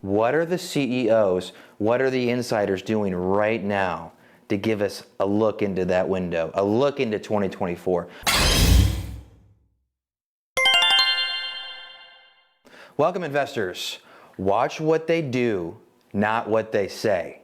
What are the CEOs, what are the insiders doing right now to give us a look into that window, a look into 2024? Welcome, investors. Watch what they do, not what they say.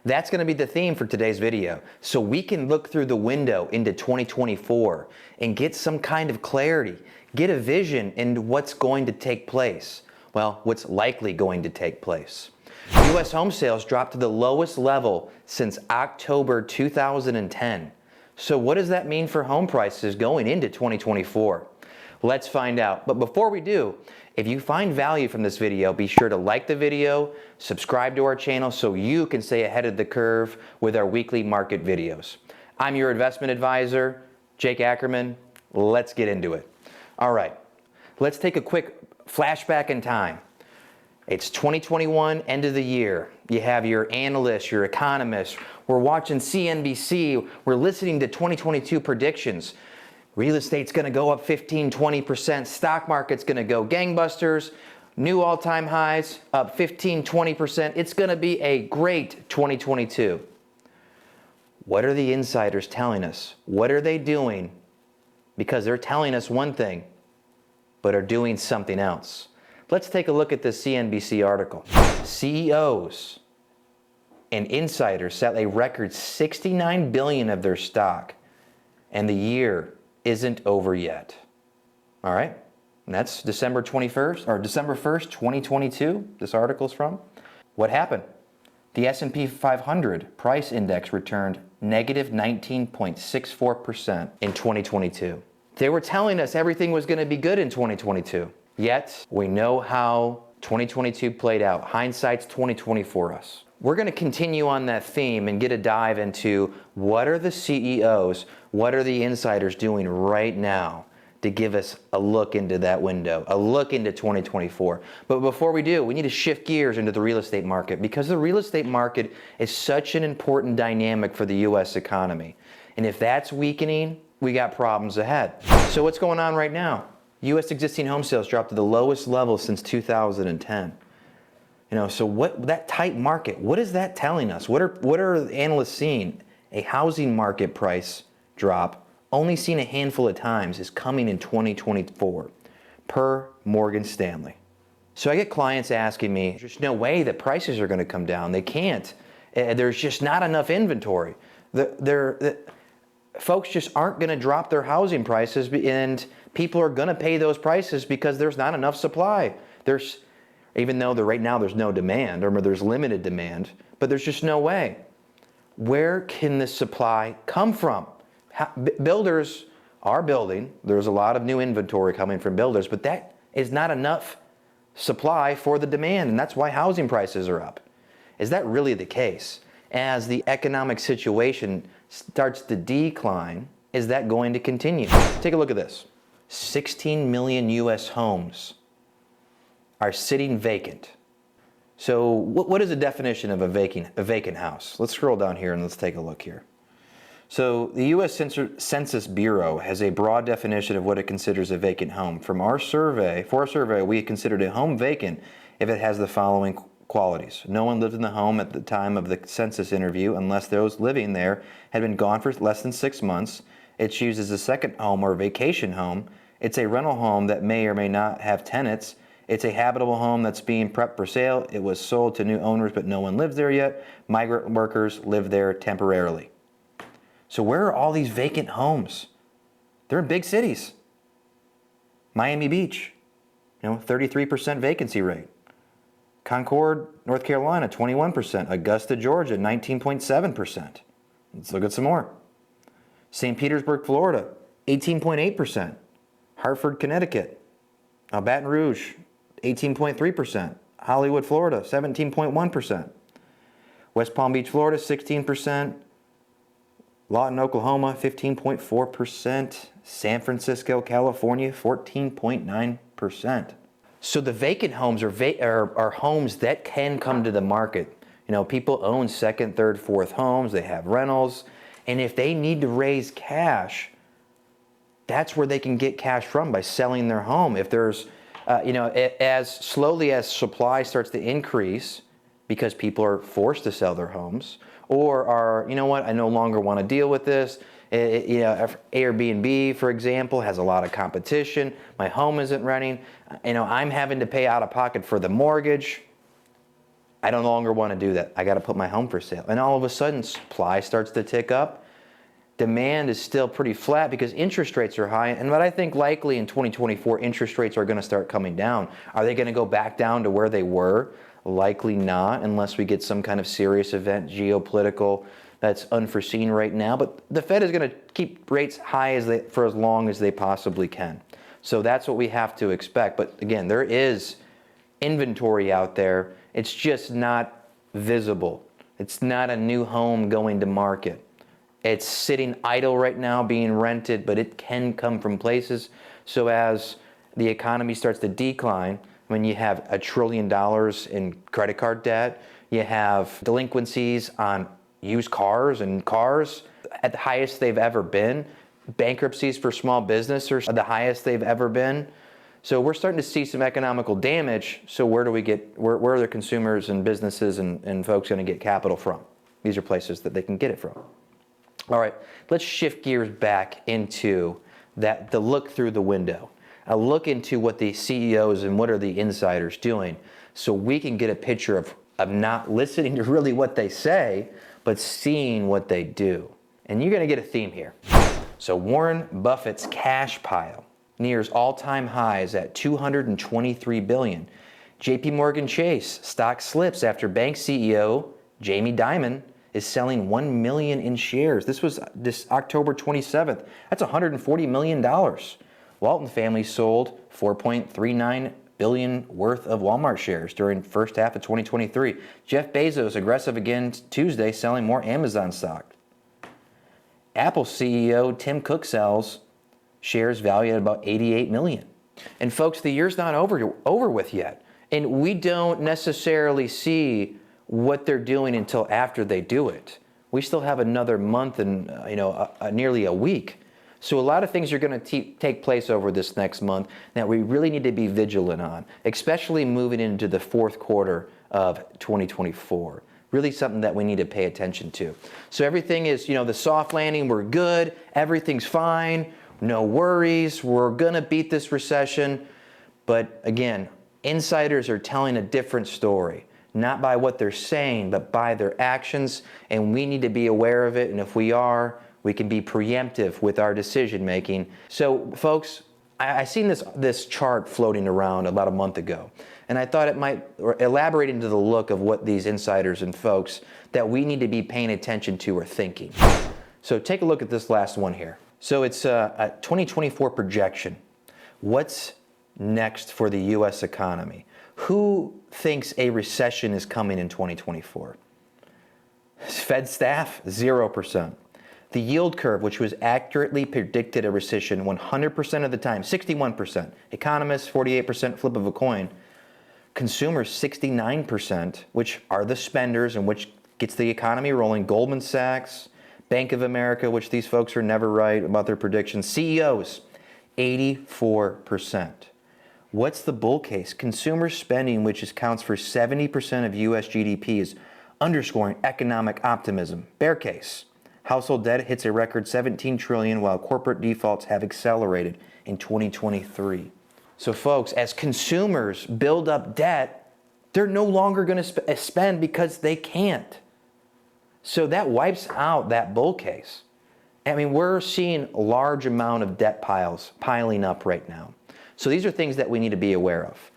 That's going to be the theme for today's video, so we can look through the window into 2024 and get some kind of clarity, get a vision into what's going to take place. Well, what's likely going to take place. U.S. home sales dropped to the lowest level since October 2010. So what does that mean for home prices going into 2024? Let's find out. But before we do, if you find value from this video, be sure to like the video, subscribe to our channel so you can stay ahead of the curve with our weekly market videos. I'm your investment advisor, Jake Ackerman. Let's get into it. All right, let's take a quick flashback in time. It's 2021, end of the year. You have your analysts, your economists. We're watching CNBC. We're listening to 2022 predictions. Real estate's going to go up 15-20%. Stock market's going to go gangbusters. New all-time highs, up 15-20%. It's going to be a great 2022. What are the insiders telling us? What are they doing? Because they're telling us one thing, but are doing something else. Let's take a look at this CNBC article. CEOs and insiders sell a record $69 billion of their stock, and the year isn't over yet. All right, and that's December 21st, or December 1st, 2022, this article's from. What happened? The S&P 500 price index returned negative 19.64% in 2022. They were telling us everything was going to be good in 2022. Yet, we know how 2022 played out. Hindsight's 2020 for us. We're going to continue on that theme and get a dive into what are the CEOs, what are the insiders doing right now to give us a look into that window, a look into 2024. But before we do, we need to shift gears into the real estate market because the real estate market is such an important dynamic for the U.S. economy. And if that's weakening, we got problems ahead. So what's going on right now? U.S. existing home sales dropped to the lowest level since 2010. So what that tight market, what is that telling us? What are analysts seeing? A housing market price drop, only seen a handful of times, is coming in 2024, per Morgan Stanley. So I get clients asking me, there's no way that prices are going to come down. They can't. There's just not enough inventory. Folks just aren't going to drop their housing prices, and people are going to pay those prices because there's not enough supply. Even though right now there's no demand, or there's limited demand, but there's just no way. Where can this supply come from? Builders are building. There's a lot of new inventory coming from builders, but that is not enough supply for the demand, and that's why housing prices are up. Is that really the case? As the economic situation starts to decline, is that going to continue? Take a look at this. 16 million U.S. homes are sitting vacant. So what is the definition of a vacant house? Let's scroll down here and let's take a look here. So the U.S. Census Bureau has a broad definition of what it considers a vacant home. For our survey, we considered a home vacant if it has the following qualities. No one lived in the home at the time of the census interview unless those living there had been gone for less than 6 months. It's used as a second home or vacation home. It's a rental home that may or may not have tenants. It's a habitable home that's being prepped for sale. It was sold to new owners, but no one lives there yet. Migrant workers live there temporarily. So where are all these vacant homes? They're in big cities. Miami Beach, 33% vacancy rate. Concord, North Carolina, 21%. Augusta, Georgia, 19.7%. Let's look at some more. St. Petersburg, Florida, 18.8%. Hartford, Connecticut. Baton Rouge, 18.3%. Hollywood, Florida, 17.1%. West Palm Beach, Florida, 16%. Lawton, Oklahoma, 15.4%. San Francisco, California, 14.9%. So the vacant homes are homes that can come to the market. People own second, third, fourth homes. They have rentals. And if they need to raise cash, that's where they can get cash from, by selling their home. If there's As slowly as supply starts to increase because people are forced to sell their homes or are, you know what, I no longer want to deal with this. Airbnb, for example, has a lot of competition. My home isn't renting. I'm having to pay out of pocket for the mortgage. I no longer want to do that. I got to put my home for sale. And all of a sudden, supply starts to tick up. Demand is still pretty flat because interest rates are high. But I think likely in 2024, interest rates are going to start coming down. Are they going to go back down to where they were? Likely not, unless we get some kind of serious event, geopolitical, that's unforeseen right now. But the Fed is going to keep rates high for as long as they possibly can. So that's what we have to expect. But again, there is inventory out there. It's just not visible. It's not a new home going to market. It's sitting idle right now being rented, but it can come from places. So as the economy starts to decline, when you have $1 trillion in credit card debt, you have delinquencies on used cars and cars at the highest they've ever been. Bankruptcies for small business are the highest they've ever been. So we're starting to see some economical damage. So where are the consumers and businesses and folks going to get capital from? These are places that they can get it from. All right, let's shift gears back into the look through the window. A look into what the CEOs and what are the insiders doing so we can get a picture of not listening to really what they say, but seeing what they do. And you're going to get a theme here. So Warren Buffett's cash pile nears all-time highs at $223 billion. JP Morgan Chase stock slips after bank CEO Jamie Dimon is selling 1 million in shares. This was this October 27th. That's $140 million. Walton family sold $4.39 billion worth of Walmart shares during the first half of 2023. Jeff Bezos aggressive again Tuesday, selling more Amazon stock. Apple CEO Tim Cook sells shares valued at about $88 million. And folks, the year's not over with yet. And we don't necessarily see what they're doing until after they do it. We still have another month and nearly a week. So a lot of things are going to take place over this next month that we really need to be vigilant on, especially moving into the fourth quarter of 2024. Really something that we need to pay attention to. So everything is, the soft landing, we're good, everything's fine, no worries, we're going to beat this recession. But again, insiders are telling a different story, not by what they're saying, but by their actions, and we need to be aware of it, and if we are, we can be preemptive with our decision making. So folks, I seen this chart floating around about a month ago, and I thought it might elaborate into the look of what these insiders and folks that we need to be paying attention to are thinking. So take a look at this last one here. So it's a 2024 projection. What's next for the U.S. economy? Who thinks a recession is coming in 2024? Fed staff, 0%. The yield curve, which was accurately predicted a recession 100% of the time, 61%. Economists, 48%, flip of a coin. Consumers, 69%, which are the spenders and which gets the economy rolling. Goldman Sachs, Bank of America, which these folks are never right about their predictions. CEOs, 84%. What's the bull case? Consumer spending, which accounts for 70% of U.S. GDP, is underscoring economic optimism. Bear case. Household debt hits a record $17 trillion, while corporate defaults have accelerated in 2023. So folks, as consumers build up debt, they're no longer going to spend because they can't. So that wipes out that bull case. I mean, we're seeing a large amount of debt piling up right now. So these are things that we need to be aware of.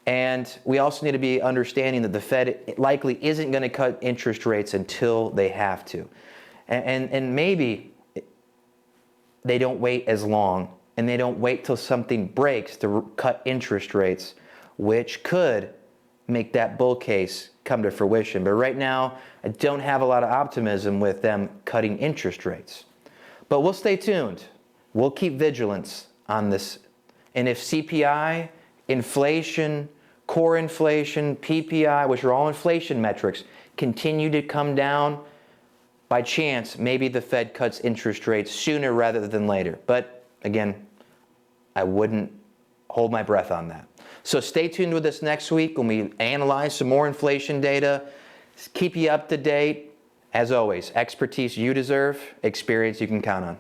And we also need to be understanding that the Fed likely isn't going to cut interest rates until they have to. And maybe they don't wait as long, and they don't wait till something breaks to cut interest rates, which could make that bull case come to fruition. But right now, I don't have a lot of optimism with them cutting interest rates. But we'll stay tuned. We'll keep vigilance on this. And if CPI, inflation, core inflation, PPI, which are all inflation metrics, continue to come down, by chance, maybe the Fed cuts interest rates sooner rather than later. But again, I wouldn't hold my breath on that. So stay tuned with us next week when we analyze some more inflation data, keep you up to date. As always, expertise you deserve, experience you can count on.